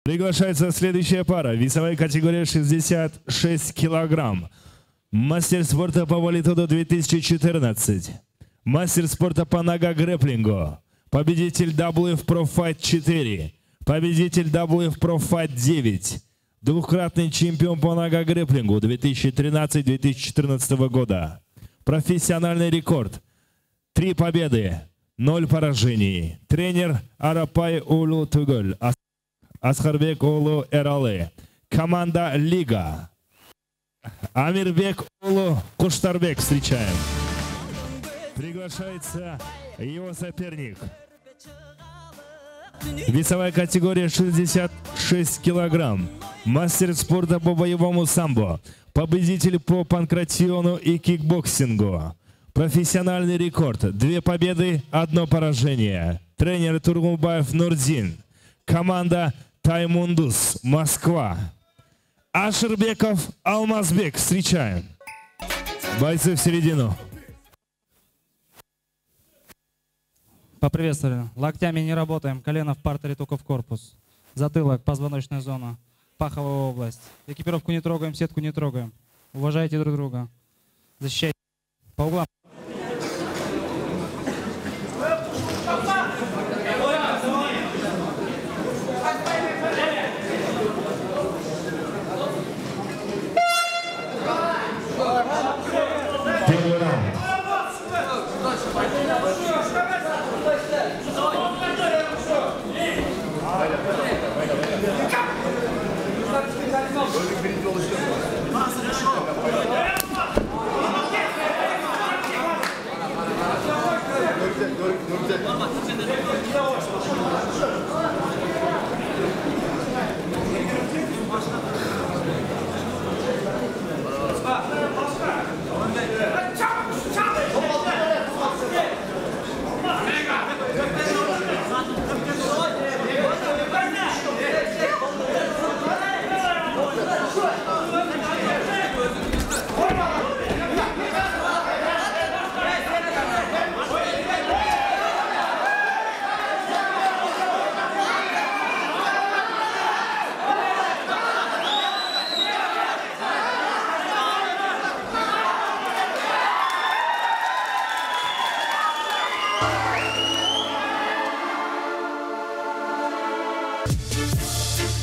Приглашается следующая пара. Весовая категория 66 килограмм. Мастер спорта по валитуду 2014. Мастер спорта по нога-грэпплингу. Победитель WF Pro Fight 4. Победитель WF Pro Fight 9. Двукратный чемпион по нога-грэпплингу 2013-2014 года. Профессиональный рекорд. 3 победы, 0 поражений. Тренер Арапай Улу Тугуль. Асхарбек Улу Эралы. Команда Лига. Амирбек Улу Куштарбек. Встречаем. Приглашается его соперник. Весовая категория 66 килограмм. Мастер спорта по боевому самбо. Победитель по панкратиону и кикбоксингу. Профессиональный рекорд. 2 победы, 1 поражение. Тренер Тургумбаев Нурдин. Команда Таймундус, Москва. Аширбеков Алмазбек. Встречаем. Бойцы в середину. Поприветствовали. Локтями не работаем. Колено в партере, только в корпус. Затылок, позвоночная зона, паховая область. Экипировку не трогаем, сетку не трогаем. Уважайте друг друга. Защищайте. По углам.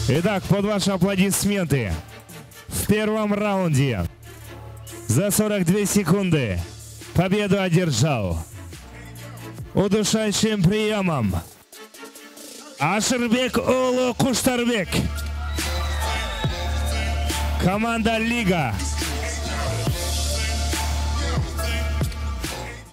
Итак, под ваши аплодисменты. В первом раунде за 42 секунды победу одержал удушающим приемом Аширбек Улу Куштарбек. Команда Лига.